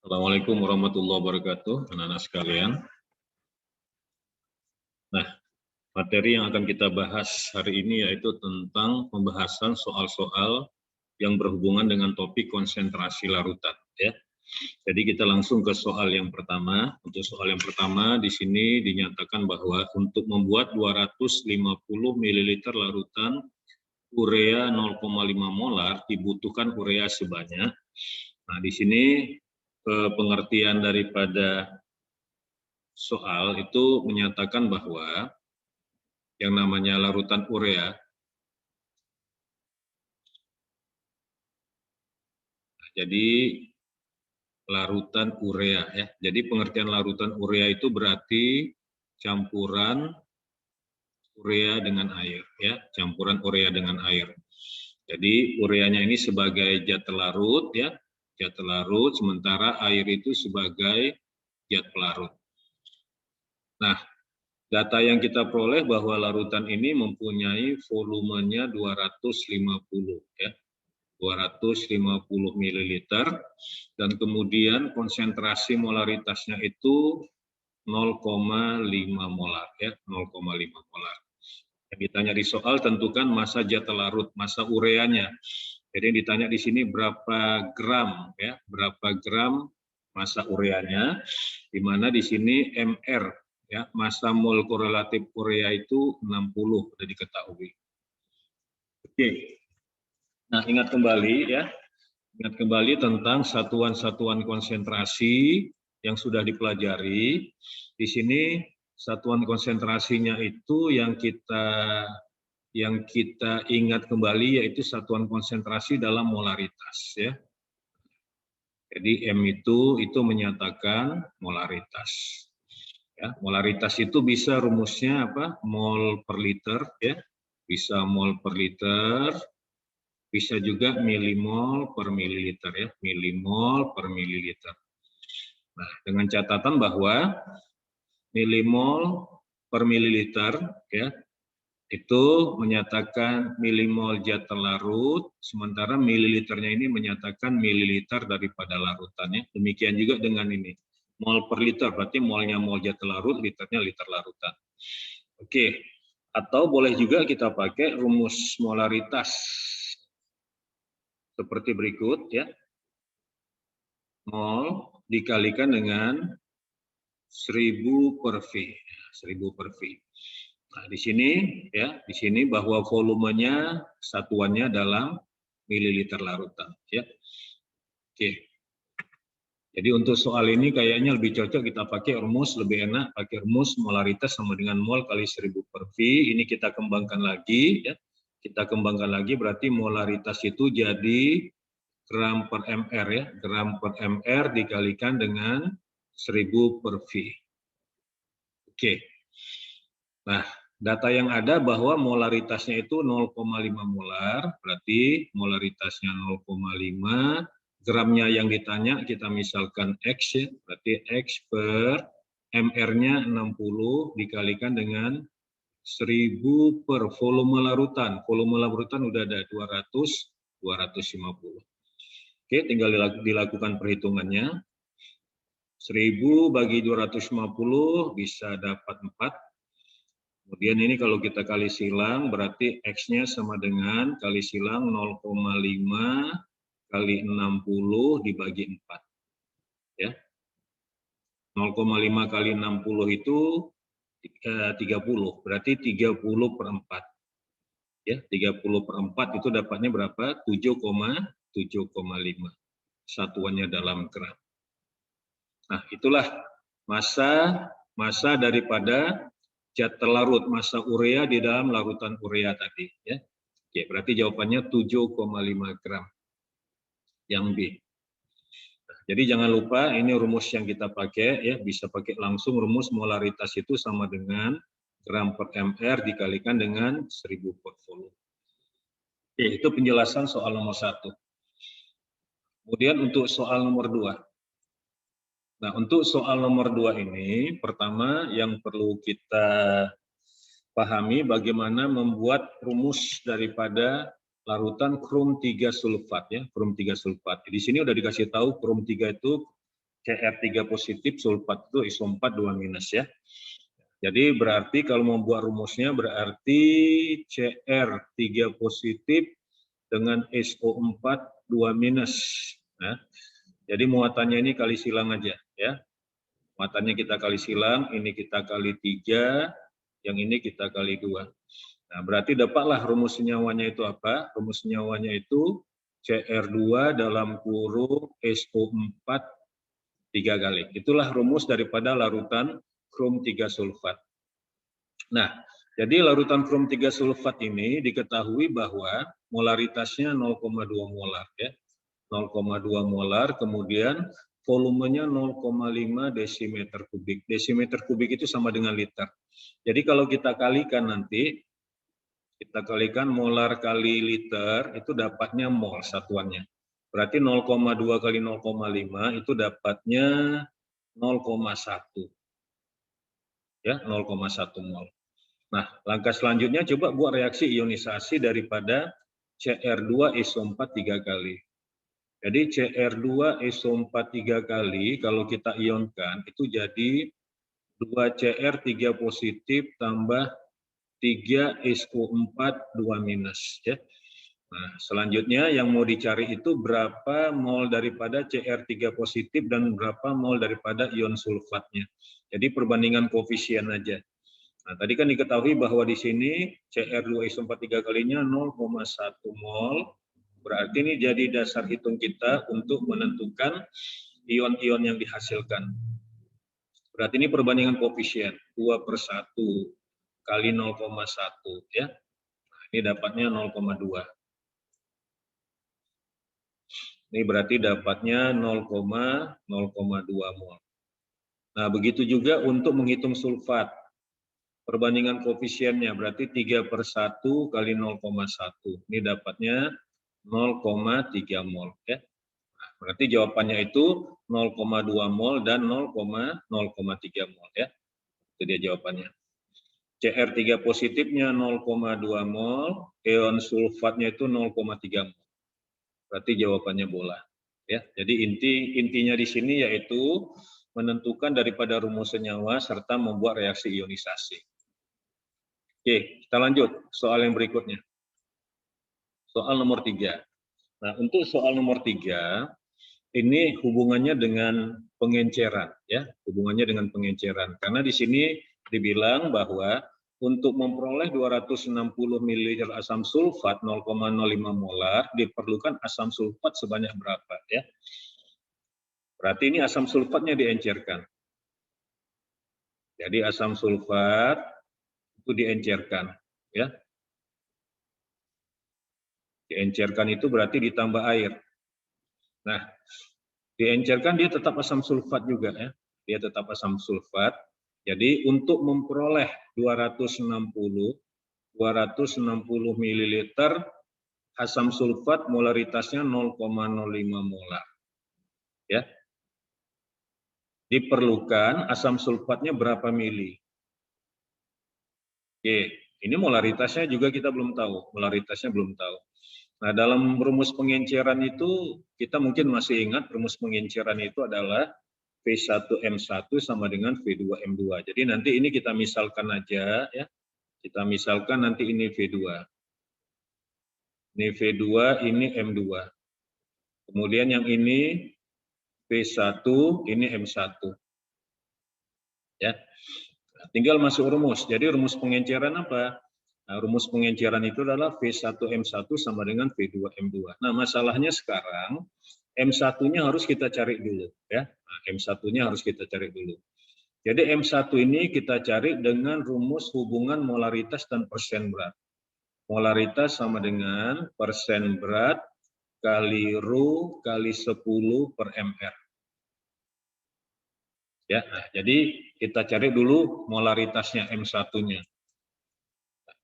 Assalamualaikum warahmatullahi wabarakatuh, anak-anak sekalian. Nah, materi yang akan kita bahas hari ini yaitu tentang pembahasan soal-soal yang berhubungan dengan topik konsentrasi larutan. Ya. Jadi kita langsung ke soal yang pertama. Untuk soal yang pertama di sini dinyatakan bahwa untuk membuat 250 ml larutan urea 0,5 molar dibutuhkan urea sebanyak. Nah, di sini pengertian daripada soal itu menyatakan bahwa yang namanya larutan urea, jadi larutan urea ya. Jadi pengertian larutan urea itu berarti campuran urea dengan air ya, campuran urea dengan air. Jadi ureanya ini sebagai zat larut ya, zat larut, sementara air itu sebagai zat pelarut. Nah, data yang kita peroleh bahwa larutan ini mempunyai volumenya 250 ya. 250 ml dan kemudian konsentrasi molaritasnya itu 0,5 molar ya, 0,5 molar. Yang ditanya di soal tentukan massa zat larut, massa ureanya. Jadi yang ditanya di sini berapa gram ya, berapa gram massa ureanya, di mana di sini MR ya, massa mol korelatif urea itu 60 sudah diketahui. Oke. Nah, ingat kembali ya. Ingat kembali tentang satuan-satuan konsentrasi yang sudah dipelajari. Di sini satuan konsentrasinya itu yang kita ingat kembali yaitu satuan konsentrasi dalam molaritas ya. Jadi M itu menyatakan molaritas. Ya, molaritas itu bisa rumusnya apa? Mol per liter ya. Bisa mol per liter, bisa juga milimol per mililiter ya, milimol per mililiter. Nah, dengan catatan bahwa milimol per mililiter ya, itu menyatakan milimol zat larut, sementara mililiternya ini menyatakan mililiter daripada larutannya. Demikian juga dengan ini. Mol per liter, berarti molnya mol zat larut, liternya liter larutan. Oke, atau boleh juga kita pakai rumus molaritas seperti berikut ya. Mol dikalikan dengan 1000 per V, 1000 per V. Nah, di sini bahwa volumenya satuannya dalam mililiter larutan ya. Oke. Jadi untuk soal ini kayaknya lebih cocok kita pakai rumus, lebih enak pakai rumus molaritas sama dengan mol kali 1000 per V. Ini kita kembangkan lagi ya. Kita kembangkan lagi berarti molaritas itu jadi gram per mr ya, gram per mr dikalikan dengan 1000 per V. Oke. Nah, data yang ada bahwa molaritasnya itu 0,5 molar, berarti molaritasnya 0,5, gramnya yang ditanya kita misalkan X ya, berarti X per mr-nya 60 dikalikan dengan 1000 per volume larutan. Volume larutan udah ada 250. Oke, tinggal dilakukan perhitungannya. 1000 bagi 250 bisa dapat 4. Kemudian ini kalau kita kali silang berarti X-nya sama dengan kali silang 0,5 kali 60 dibagi 4. Ya. 0,5 kali 60 itu 30, berarti 30 per 4. Ya, 30 per 4 itu dapatnya berapa? 7,5. Satuannya dalam gram. Nah, itulah massa daripada zat larut, massa urea di dalam larutan urea tadi ya. Oke, berarti jawabannya 7,5 gram. Yang B. Nah, jadi jangan lupa ini rumus yang kita pakai ya, bisa pakai langsung rumus molaritas itu sama dengan gram per mr dikalikan dengan 1000 per volume. Oke, itu penjelasan soal nomor 1. Kemudian untuk soal nomor 2. Nah, untuk soal nomor 2 ini, pertama yang perlu kita pahami bagaimana membuat rumus daripada larutan krom 3 sulfat ya, krom 3 sulfat. Di sini udah dikasih tahu krom 3 itu Cr3 positif sulfat itu iso4 2- ya. Jadi berarti kalau membuat rumusnya berarti Cr3 positif dengan SO4 2-. Nah, jadi muatannya ini kali silang aja ya. Muatannya kita kali silang, ini kita kali 3, yang ini kita kali 2. Nah, berarti dapatlah rumus senyawanya itu apa? Rumus senyawanya itu Cr2 dalam kurung SO4 3 kali. Itulah rumus daripada larutan krom 3 sulfat. Nah, jadi larutan krom 3 sulfat ini diketahui bahwa molaritasnya 0,2 molar ya. 0,2 molar, kemudian volumenya 0,5 desimeter kubik. Desimeter kubik itu sama dengan liter. Jadi kalau kita kalikan nanti, kita kalikan molar kali liter, itu dapatnya mol satuannya. Berarti 0,2 kali 0,5 itu dapatnya 0,1. Ya, 0,1 mol. Nah, langkah selanjutnya coba buat reaksi ionisasi daripada Cr2SO4 3 kali. Jadi Cr2SO4 3 kali kalau kita ionkan itu jadi 2Cr3 positif tambah 3SO4 2- ya. Nah, selanjutnya yang mau dicari itu berapa mol daripada Cr3 positif dan berapa mol daripada ion sulfatnya. Jadi perbandingan koefisien aja. Nah, tadi kan diketahui bahwa di sini Cr2SO4 3 kalinya 0,1 mol. Berarti ini jadi dasar hitung kita untuk menentukan ion-ion yang dihasilkan. Berarti ini perbandingan koefisien 2/1 kali 0,1 ya. Nah, ini dapatnya 0,2. Ini berarti dapatnya 0,2 mol. Nah, begitu juga untuk menghitung sulfat. Perbandingan koefisiennya berarti 3/1 kali 0,1. Ini dapatnya 0,3 mol ya. Nah, berarti jawabannya itu 0,2 mol dan 0,3 mol ya. Itu dia jawabannya. Cr3 positifnya 0,2 mol, ion sulfatnya itu 0,3 mol. Berarti jawabannya bola. Ya, jadi intinya di sini yaitu menentukan daripada rumus senyawa serta membuat reaksi ionisasi. Oke, kita lanjut soal yang berikutnya. Soal nomor 3. Nah, untuk soal nomor 3 ini hubungannya dengan pengenceran ya, hubungannya dengan pengenceran. Karena di sini dibilang bahwa untuk memperoleh 260 ml asam sulfat 0,05 molar diperlukan asam sulfat sebanyak berapa ya? Berarti ini asam sulfatnya diencerkan. Jadi asam sulfat itu diencerkan ya. Diencerkan itu berarti ditambah air. Nah, diencerkan dia tetap asam sulfat juga ya. Dia tetap asam sulfat. Jadi untuk memperoleh 260 ml asam sulfat molaritasnya 0,05 molar. Ya. Diperlukan asam sulfatnya berapa mili? Oke, ini molaritasnya juga kita belum tahu. Molaritasnya belum tahu. Nah, dalam rumus pengenceran itu kita mungkin masih ingat rumus pengenceran itu adalah V1M1 sama dengan V2M2. Jadi nanti ini kita misalkan aja ya. Kita misalkan nanti ini V2. Ini V2, ini M2. Kemudian yang ini V1, ini M1. Ya. Nah, tinggal masuk rumus. Jadi rumus pengenceran apa? Nah, rumus pengenceran itu adalah V1M1 sama dengan V2M2. Nah, masalahnya sekarang M1-nya harus kita cari dulu ya. Nah, M1-nya harus kita cari dulu. Jadi M1 ini kita cari dengan rumus hubungan molaritas dan persen berat. Molaritas sama dengan persen berat kali Rho kali 10 per mR. Ya, nah, jadi kita cari dulu molaritasnya M1-nya.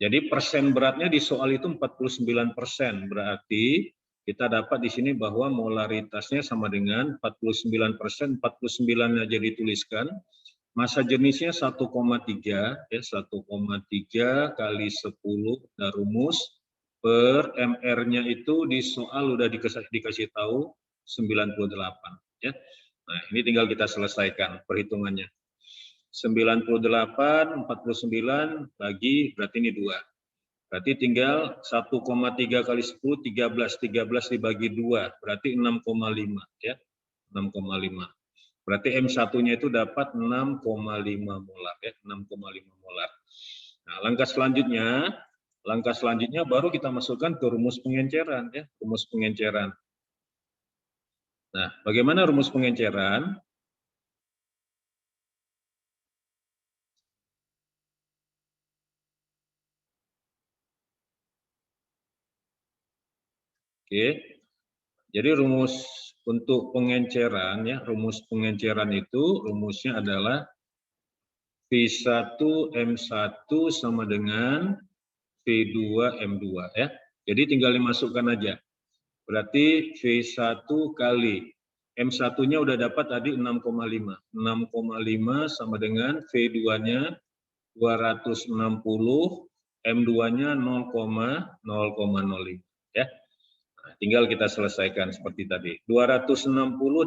Jadi persen beratnya di soal itu 49%, berarti kita dapat di sini bahwa molaritasnya sama dengan 49%, 49 aja dituliskan. Massa jenisnya 1,3 ya, 1,3 kali 10 nah rumus per mR-nya itu di soal udah dikasih tahu 98 ya. Nah, ini tinggal kita selesaikan perhitungannya. 98, 49 bagi, berarti ini 2. Berarti tinggal 1,3 kali 10, 13. 13 dibagi 2, berarti 6,5. Ya, 6,5. Berarti M1-nya itu dapat 6,5 molar. Ya, 6,5 molar. Nah, langkah selanjutnya baru kita masukkan ke rumus pengenceran. Ya, rumus pengenceran. Nah, bagaimana rumus pengenceran? Oke, jadi rumus untuk pengenceran, ya, rumus pengenceran itu rumusnya adalah V1 M1 sama dengan V2 M2, ya. Jadi tinggal dimasukkan aja. Berarti V1 kali M1-nya udah dapat tadi 6,5. 6,5 sama dengan V2-nya 260, M2-nya 0,05, ya. Nah, tinggal kita selesaikan seperti tadi. 260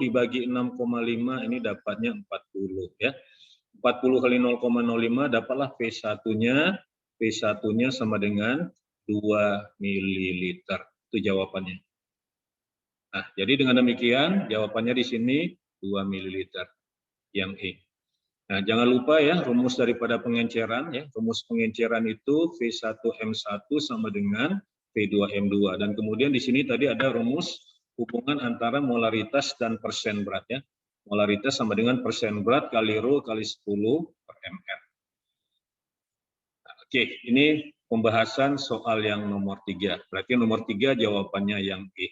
dibagi 6,5 ini dapatnya 40, ya. 40 kali 0,05 dapatlah V1-nya. V1-nya sama dengan 2 ml. Itu jawabannya. Nah, jadi dengan demikian jawabannya di sini 2 ml yang E. Nah, jangan lupa ya rumus daripada pengenceran, ya. Rumus pengenceran itu V1M1 sama dengan V2M2, dan kemudian di sini tadi ada rumus hubungan antara molaritas dan persen berat, ya. Molaritas sama dengan persen berat kali rho kali 10 per ml. Nah, oke, ini pembahasan soal yang nomor 3. Berarti nomor 3 jawabannya yang E.